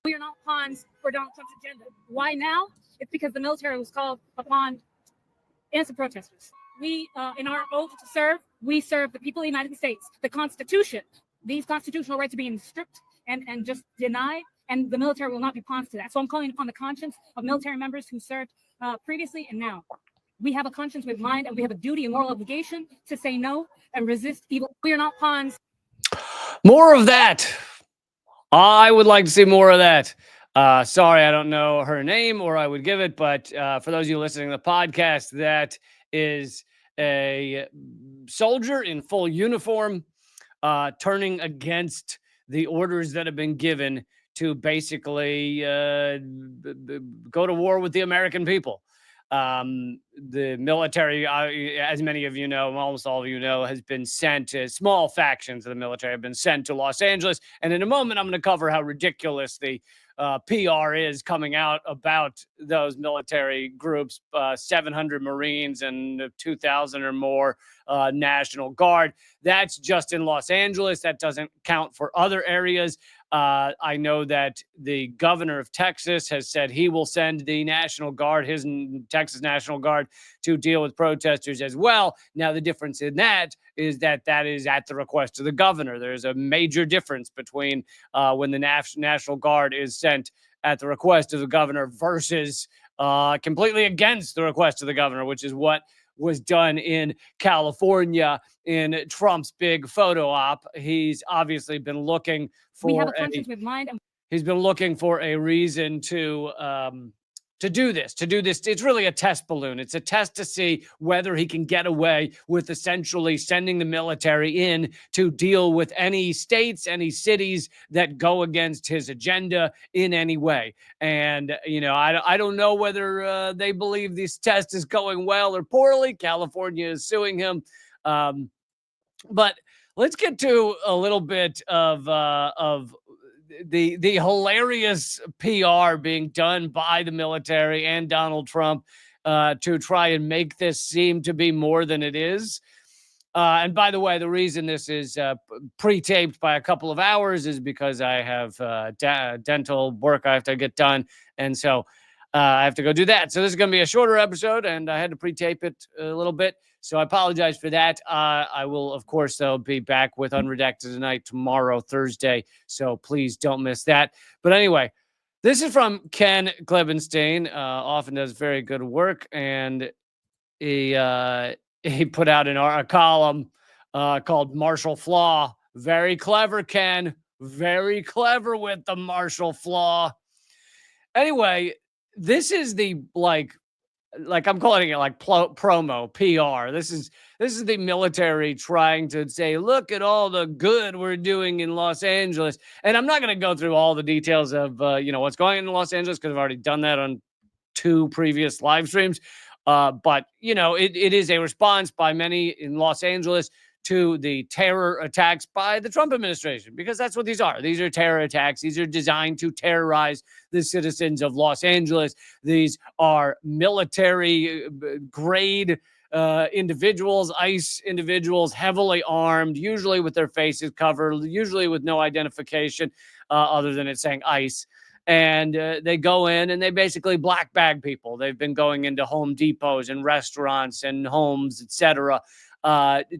We are not pawns for Donald Trump's agenda. Why now? It's because the military was called upon innocent protesters. We, in our oath to serve, we serve the people of the United States. The Constitution, these constitutional rights are being stripped and just denied, and the military will not be pawns to that. So I'm calling upon the conscience of military members who served previously and now. We have a conscience with mind, and we have a duty and moral obligation to say no and resist evil. We are not pawns. More of that. I would like to see more of that. Sorry, I don't know her name, or I would give it. But for those of you listening to the podcast, that is a soldier in full uniform turning against the orders that have been given to basically go to war with the American people. The military, as many of you know, almost all of you know, has been sent to small factions of the military have been sent to Los Angeles. And in a moment, I'm going to cover how ridiculous the PR is coming out about those military groups, 700 Marines and 2,000 or more National Guard. That's just in Los Angeles. That doesn't count for other areas. I know that the governor of Texas has said he will send the National Guard, his Texas National Guard, to deal with protesters as well. Now, the difference in that is that is at the request of the governor. There's a major difference between when the National Guard is sent at the request of the governor versus completely against the request of the governor, which is what was done in California in Trump's big photo op. He's obviously been looking for he's been looking for a reason to do this. It's really a test balloon. It's a test to see whether he can get away with essentially sending the military in to deal with any states, any cities that go against his agenda in any way. And, you know, I don't know whether they believe this test is going well or poorly. California is suing him. But let's get to a little bit of the hilarious PR being done by the military and Donald Trump to try and make this seem to be more than it is. And by the way, the reason this is pre-taped by a couple of hours is because I have dental work I have to get done. And so I have to go do that. So this is going to be a shorter episode, and I had to pre-tape it a little bit. So I apologize for that. I will, of course, though, be back with Unredacted Tonight tomorrow, Thursday. So please don't miss that. But anyway, this is from Ken Klebenstein. Often does very good work. And he put out a column called Martial Flaw. Very clever, Ken. Very clever with the Martial Flaw. Anyway, this is the like I'm calling it like promo PR. This is the military trying to say, look at all the good we're doing in Los Angeles. And I'm not going to go through all the details of what's going on in Los Angeles, because I've already done that on 2 previous live streams. But it is a response by many in Los Angeles to the terror attacks by the Trump administration, because that's what these are. These are terror attacks. These are designed to terrorize the citizens of Los Angeles. These are military grade individuals, ICE individuals, heavily armed, usually with their faces covered, usually with no identification other than it saying ICE. And they go in and they basically black bag people. They've been going into Home Depots and restaurants and homes, etc.,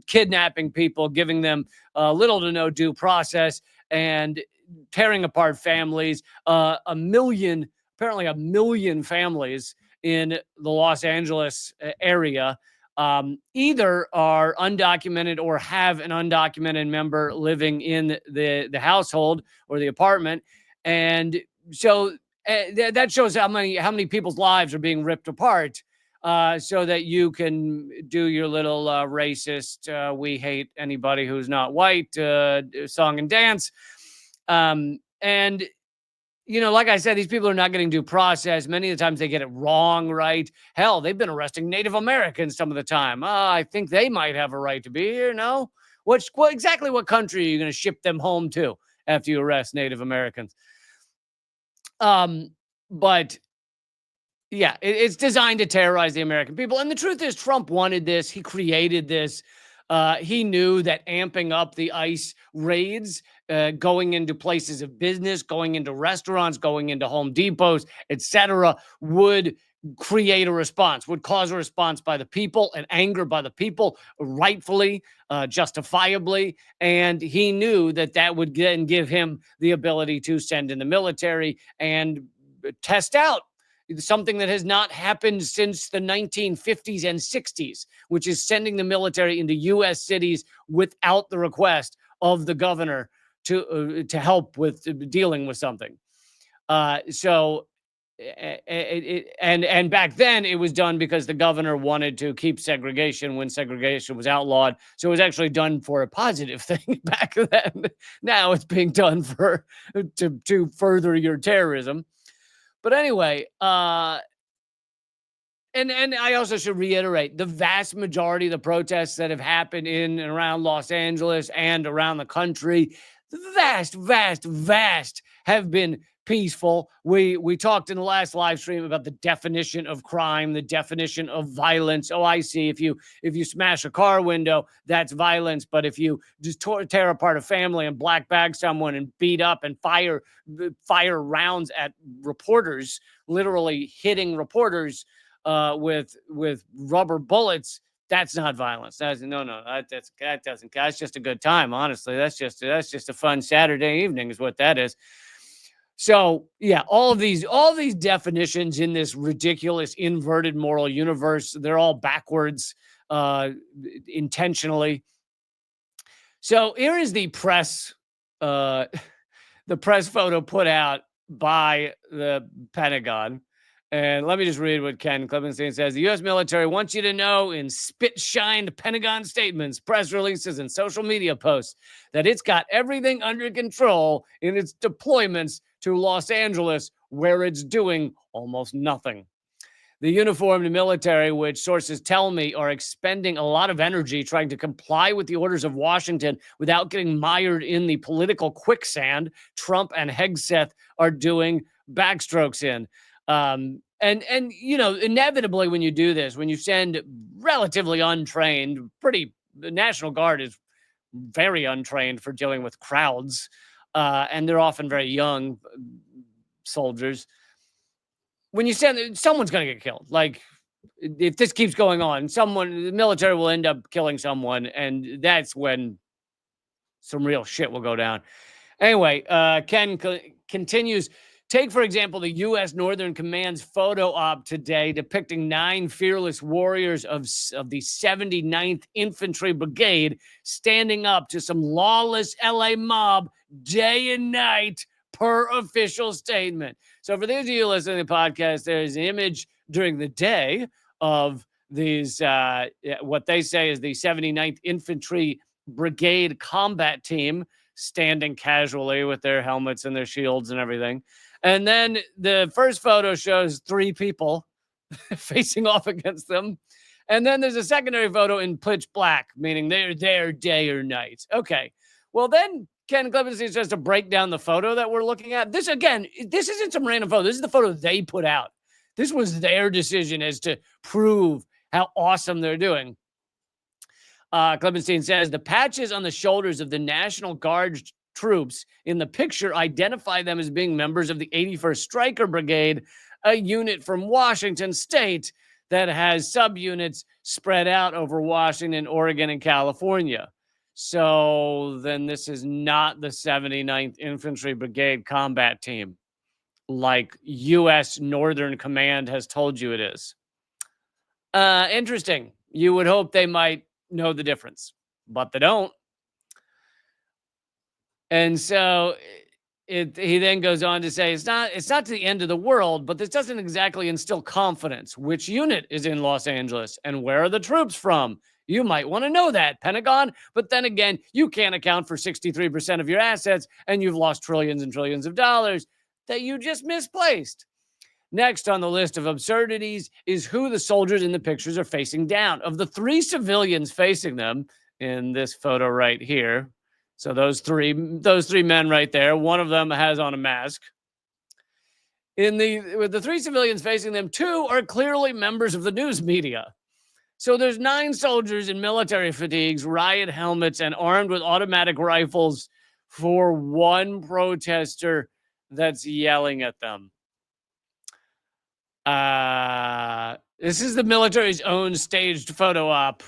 kidnapping people, giving them little to no due process, and tearing apart families. Apparently a million families in the Los Angeles area either are undocumented or have an undocumented member living in the household or the apartment. And so that shows how many people's lives are being ripped apart. So that you can do your little racist, we hate anybody who's not white song and dance. And, like I said, these people are not getting due process. Many of the times they get it wrong, right? Hell, they've been arresting Native Americans some of the time. I think they might have a right to be here, no? Exactly what country are you going to ship them home to after you arrest Native Americans? But yeah, it's designed to terrorize the American people. And the truth is, Trump wanted this. He created this. He knew that amping up the ICE raids, going into places of business, going into restaurants, going into Home Depots, etc., would create a response, would cause a response by the people and anger by the people, rightfully, justifiably. And he knew that that would then give him the ability to send in the military and test out something that has not happened since the 1950s and 60s, which is sending the military into U.S. cities without the request of the governor to help with dealing with something. And back then it was done because the governor wanted to keep segregation when segregation was outlawed. So it was actually done for a positive thing back then. Now it's being done to further your terrorism. But anyway, and I also should reiterate, the vast majority of the protests that have happened in and around Los Angeles and around the country, vast have been peaceful. We talked in the last live stream about the definition of crime, the definition of violence. Oh, I see. If you smash a car window, that's violence. But if you just tear apart a family and black bag someone and beat up and fire rounds at reporters, literally hitting reporters with rubber bullets, that's not violence. That doesn't. That's just a good time. Honestly, that's just a fun Saturday evening, is what that is. So yeah, all these definitions in this ridiculous inverted moral universe, they're all backwards, intentionally. So here is the press photo put out by the Pentagon. And let me just read what Ken Klippenstein says. The U.S. military wants you to know in spit-shined Pentagon statements, press releases, and social media posts that it's got everything under control in its deployments to Los Angeles, where it's doing almost nothing. The uniformed military, which sources tell me are expending a lot of energy trying to comply with the orders of Washington without getting mired in the political quicksand Trump and Hegseth are doing backstrokes in. And you know, inevitably when you do this, when you send relatively untrained, the National Guard is very untrained for dealing with crowds, and they're often very young soldiers. When you send, someone's going to get killed. Like, if this keeps going on, the military will end up killing someone, and that's when some real shit will go down. Anyway, Ken continues. Take, for example, the U.S. Northern Command's photo op today depicting 9 fearless warriors of the 79th Infantry Brigade standing up to some lawless L.A. mob day and night, per official statement. So for those of you listening to the podcast, there's an image during the day of these, what they say is the 79th Infantry Brigade combat team standing casually with their helmets and their shields and everything. And then the first photo shows 3 people facing off against them. And then there's a secondary photo in pitch black, meaning they're there day or night. Okay. Well, then Ken Klippenstein says to break down the photo that we're looking at. This, again, this isn't some random photo. This is the photo they put out. This was their decision as to prove how awesome they're doing. Klippenstein says the patches on the shoulders of the National Guard troops in the picture identify them as being members of the 81st Stryker Brigade, a unit from Washington State that has subunits spread out over Washington, Oregon, and California. So then this is not the 79th Infantry Brigade combat team like U.S. Northern Command has told you it is. Interesting. You would hope they might know the difference, but they don't. And so he then goes on to say, it's not to the end of the world, but this doesn't exactly instill confidence. Which unit is in Los Angeles and where are the troops from? You might want to know that, Pentagon. But then again, you can't account for 63% of your assets and you've lost trillions and trillions of dollars that you just misplaced. Next on the list of absurdities is who the soldiers in the pictures are facing down. Of the 3 civilians facing them in this photo right here, so those three men right there, one of them has on a mask. With the 3 civilians facing them, 2 are clearly members of the news media. So there's 9 soldiers in military fatigues, riot helmets, and armed with automatic rifles for one protester that's yelling at them. This is the military's own staged photo op.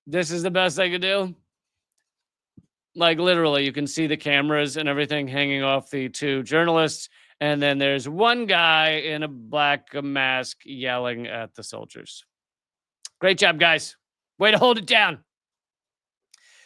This is the best they could do. Like, literally, you can see the cameras and everything hanging off the 2 journalists. And then there's one guy in a black mask yelling at the soldiers. Great job, guys. Way to hold it down.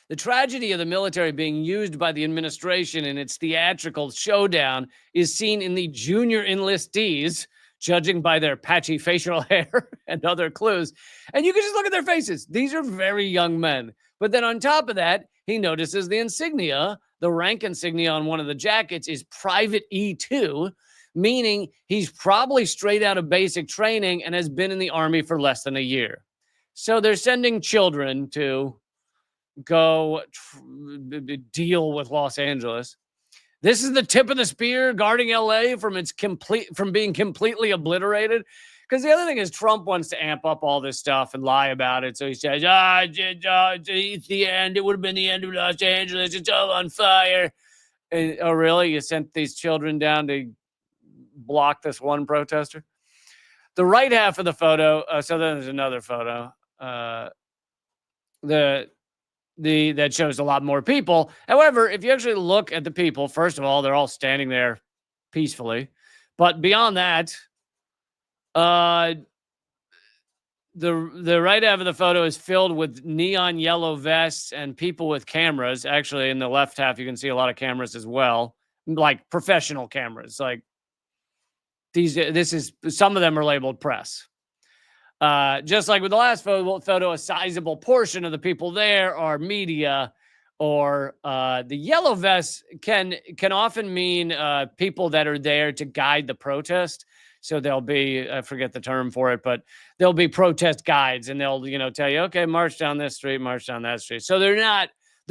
The tragedy of the military being used by the administration in its theatrical showdown is seen in the junior enlistees, judging by their patchy facial hair and other clues. And you can just look at their faces. These are very young men. But then on top of that, he notices the insignia, the rank insignia on one of the jackets is Private E2, meaning he's probably straight out of basic training and has been in the Army for less than a year. So they're sending children to go deal with Los Angeles. This is the tip of the spear guarding LA from being completely obliterated. Because the other thing is Trump wants to amp up all this stuff and lie about it. So he says, it's the end. It would have been the end of Los Angeles. It's all on fire. And, oh, really? You sent these children down to block this one protester? The right half of the photo, so then there's another photo. That shows a lot more people. However, if you actually look at the people, first of all, they're all standing there peacefully. But beyond that, the right half of the photo is filled with neon yellow vests and people with cameras. Actually, in the left half, you can see a lot of cameras as well, like professional cameras. Like some of them are labeled press. Just like with the last photo, a sizable portion of the people there are media, or the yellow vests can often mean people that are there to guide the protest. So there'll be, I forget the term for it, but there'll be protest guides, and they'll, tell you, okay, march down this street, march down that street. So they're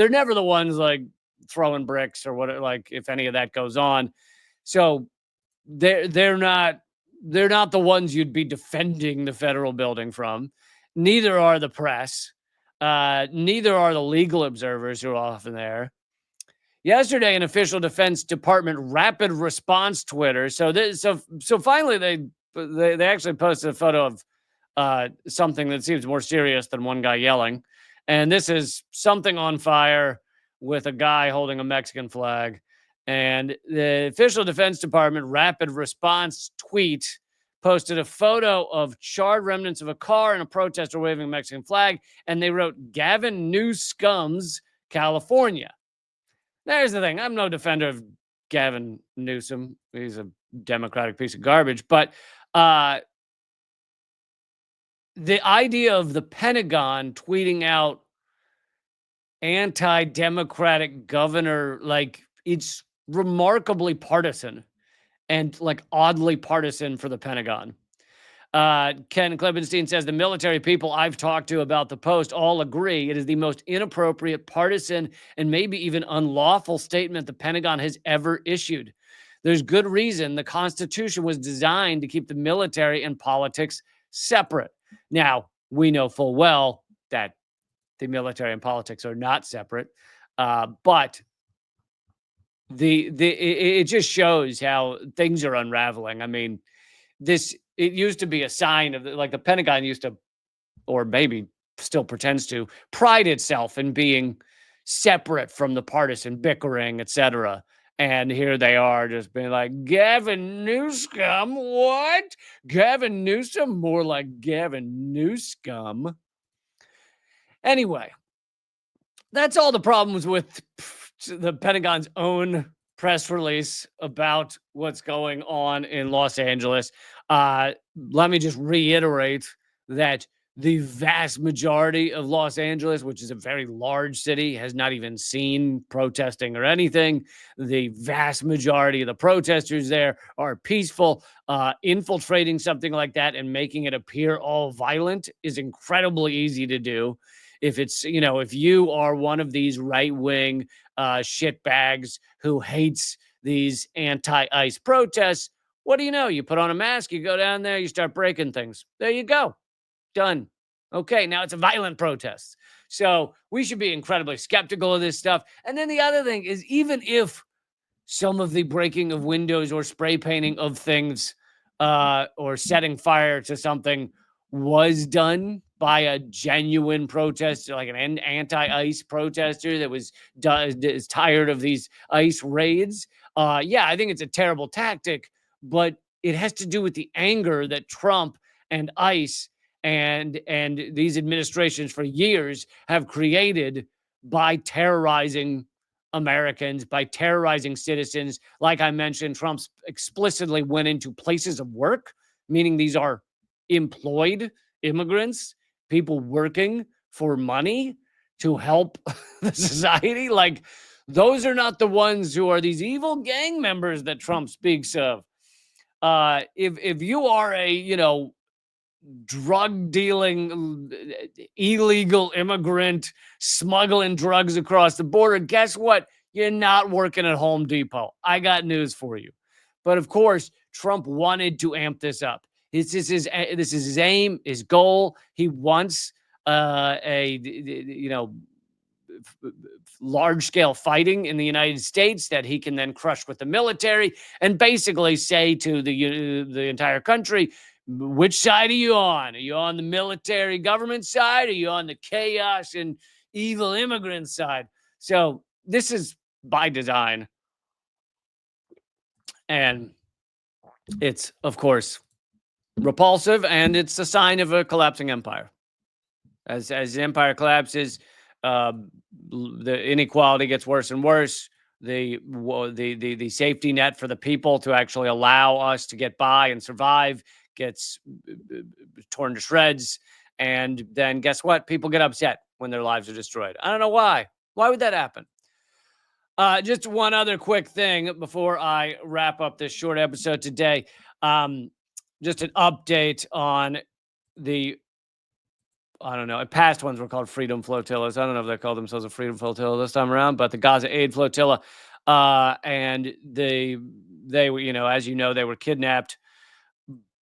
never the ones like throwing bricks or what, like if any of that goes on. So they're not the ones you'd be defending the federal building from. Neither are the press. Neither are the legal observers who are often there. Yesterday, an official Defense Department rapid response Twitter. So finally, they actually posted a photo of something that seems more serious than one guy yelling. And this is something on fire with a guy holding a Mexican flag. And the official Defense Department rapid response tweet posted a photo of charred remnants of a car and a protester waving a Mexican flag. And they wrote, Gavin Newsom's California. There's the thing. I'm no defender of Gavin Newsom. He's a Democratic piece of garbage. But the idea of the Pentagon tweeting out anti-democratic governor, like, it's remarkably partisan and like oddly partisan for the Pentagon. Ken Klebenstein says the military people I've talked to about the post all agree it is the most inappropriate, partisan, and maybe even unlawful statement the Pentagon has ever issued. There's good reason the Constitution was designed to keep the military and politics separate. Now, we know full well that the military and politics are not separate, but it just shows how things are unraveling. I mean, it used to be a sign of like the Pentagon used to, or maybe still pretends to, pride itself in being separate from the partisan bickering, etc. And here they are just being like, Gavin Newsom, what? Gavin Newsom? More like Gavin Newscum. Anyway, that's all the problems with the Pentagon's own press release about what's going on in Los Angeles. Let me just reiterate that the vast majority of Los Angeles, which is a very large city, has not even seen protesting or anything. The vast majority of the protesters there are peaceful. Infiltrating something like that and making it appear all violent is incredibly easy to do. If it's, if you are one of these right-wing shitbags who hates these anti-ICE protests, what do you know? You put on a mask, you go down there, you start breaking things. There you go. Done. Okay, now it's a violent protest. So we should be incredibly skeptical of this stuff. And then the other thing is, even if some of the breaking of windows or spray painting of things or setting fire to something was done by a genuine protester, like an anti-ICE protester that is tired of these ICE raids. Yeah, I think it's a terrible tactic, but it has to do with the anger that Trump and ICE and these administrations for years have created by terrorizing Americans, by terrorizing citizens. Like I mentioned, Trump explicitly went into places of work, meaning these are employed immigrants, people working for money to help the society. Like, those are not the ones who are these evil gang members that Trump speaks of. If you are a drug dealing, illegal immigrant smuggling drugs across the border, guess what? You're not working at Home Depot. I got news for you. But of course, Trump wanted to amp this up. This is his aim, his goal. He wants large scale fighting in the United States that he can then crush with the military and basically say to the entire country, which side are you on? Are you on the military government side? Are you on the chaos and evil immigrant side? So this is by design. And it's, of course, repulsive, and it's a sign of a collapsing empire. As the empire collapses, the inequality gets worse and worse. The safety net for the people to actually allow us to get by and survive gets torn to shreds. And then guess what? People get upset when their lives are destroyed. I don't know why. Why would that happen? Just one other quick thing before I wrap up this short episode today. Just an update on I don't know. Past ones were called Freedom Flotillas. I don't know if they called themselves a Freedom Flotilla this time around, but the Gaza Aid Flotilla. And they were, as you know, they were kidnapped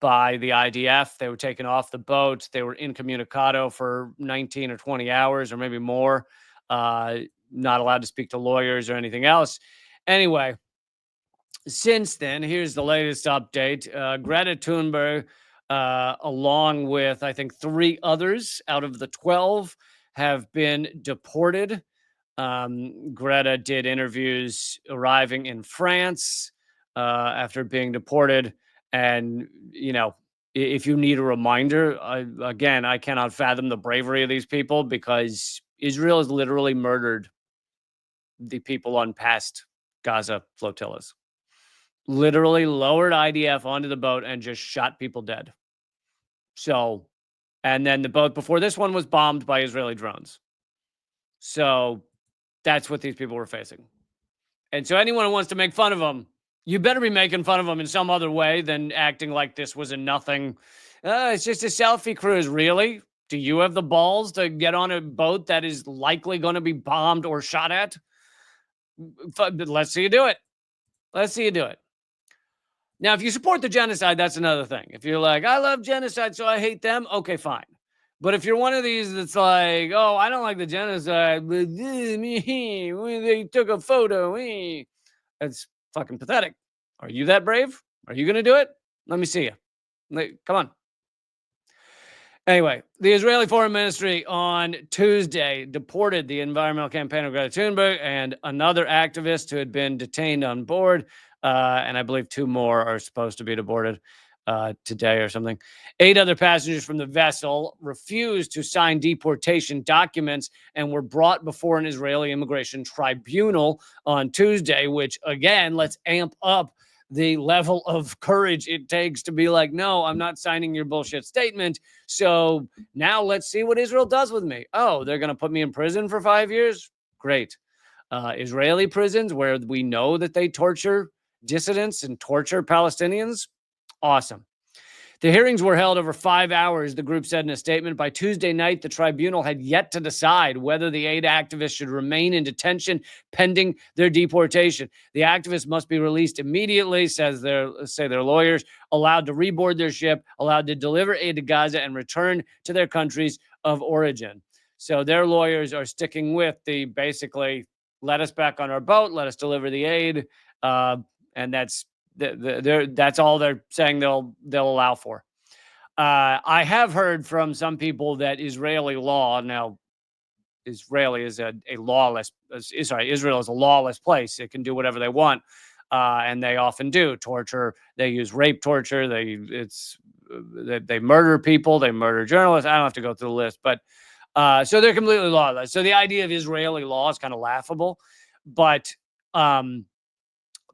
by the IDF. They were taken off the boat. They were incommunicado for 19 or 20 hours or maybe more. Not allowed to speak to lawyers or anything else. Anyway, since then, here's the latest update. Greta Thunberg, along with, I think, 3 others out of the 12, have been deported. Greta did interviews arriving in France after being deported. And, if you need a reminder, again, I cannot fathom the bravery of these people, because Israel has literally murdered the people on past Gaza flotillas. Literally lowered IDF onto the boat and just shot people dead. So, and then the boat before this one was bombed by Israeli drones. So that's what these people were facing. And so anyone who wants to make fun of them, you better be making fun of them in some other way than acting like this was a nothing. It's just a selfie cruise. Really? Do you have the balls to get on a boat that is likely going to be bombed or shot at? Let's see you do it. Let's see you do it. Now, if you support the genocide, that's another thing. If you're like, I love genocide, so I hate them, okay, fine. But if you're one of these that's like, oh, I don't like the genocide, but they took a photo, that's fucking pathetic. Are you that brave? Are you going to do it? Let me see you. Come on. Anyway, the Israeli Foreign Ministry on Tuesday deported the environmental campaigner Greta Thunberg and another activist who had been detained on board. And I believe 2 more are supposed to be deported today or something. 8 other passengers from the vessel refused to sign deportation documents and were brought before an Israeli immigration tribunal on Tuesday, which, again, let's amp up the level of courage it takes to be like, no, I'm not signing your bullshit statement. So now let's see what Israel does with me. Oh, they're going to put me in prison for 5 years? Great. Israeli prisons where we know that they torture dissidents and torture Palestinians? Awesome. The hearings were held over 5 hours, the group said in a statement. By Tuesday night, the tribunal had yet to decide whether the aid activists should remain in detention pending their deportation. The activists must be released immediately, say their lawyers, allowed to reboard their ship, allowed to deliver aid to Gaza, and return to their countries of origin. So their lawyers are sticking with the basically, let us back on our boat, let us deliver the aid, and that's all they're saying they'll allow for. I have heard from some people that Israeli law, now Israel is a lawless place. It can do whatever they want, and they often do. Torture. They use rape torture. They murder people. They murder journalists. I don't have to go through the list, but so they're completely lawless. So the idea of Israeli law is kind of laughable, but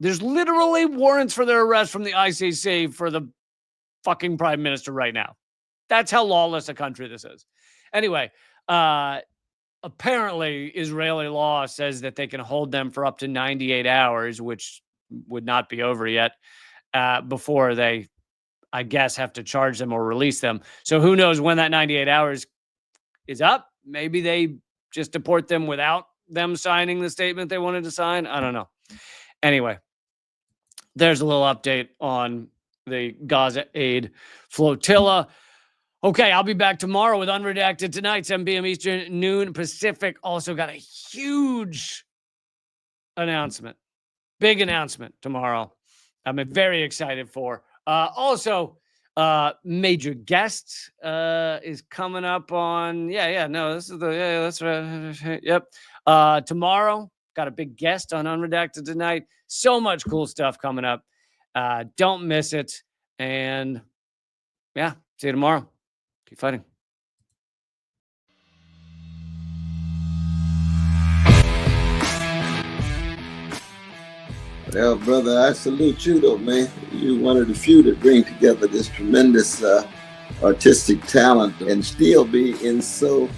there's literally warrants for their arrest from the ICC for the fucking prime minister right now. That's how lawless a country this is. Anyway, apparently Israeli law says that they can hold them for up to 98 hours, which would not be over yet, before they, I guess, have to charge them or release them. So who knows when that 98 hours is up? Maybe they just deport them without them signing the statement they wanted to sign. I don't know. Anyway, there's a little update on the Gaza aid flotilla. Okay, I'll be back tomorrow with Unredacted Tonight, 7 p.m. Eastern, noon Pacific. Also got a huge announcement, big announcement tomorrow. I'm very excited for. Also, major guest is coming up on. This is that's right. Yep. Tomorrow, got a big guest on Unredacted Tonight. So much cool stuff coming up. Don't miss it. And yeah, see you tomorrow. Keep fighting. Well, brother, I salute you, though, man. You're one of the few that bring together this tremendous artistic talent and still be in such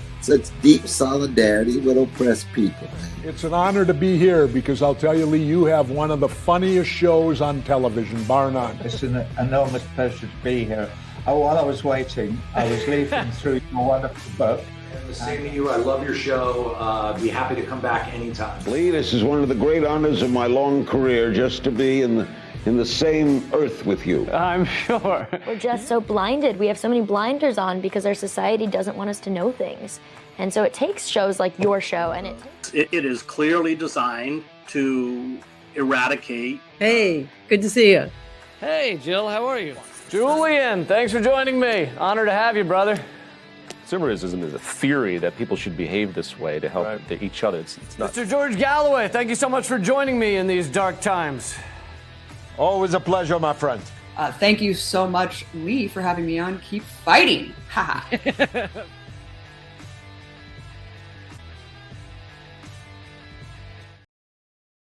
deep solidarity with oppressed people. It's an honor to be here because I'll tell you, Lee, you have one of the funniest shows on television, bar none. It's an enormous pleasure to be here. While I was waiting, I was leafing through your wonderful book. The same to you. I love your show. Be happy to come back anytime. Lee, this is one of the great honors of my long career, just to be in the same earth with you. I'm sure. We're just so blinded. We have so many blinders on because our society doesn't want us to know things. And so it takes shows like your show, and it is clearly designed to eradicate. Hey, good to see you. Hey, Jill, how are you? Julian, thanks for joining me. Honor to have you, brother. Consumerism is a theory that people should behave this way to help each other. It's not. Mr. George Galloway, thank you so much for joining me in these dark times. Always a pleasure, my friend. Thank you so much, Lee, for having me on. Keep fighting. Ha ha.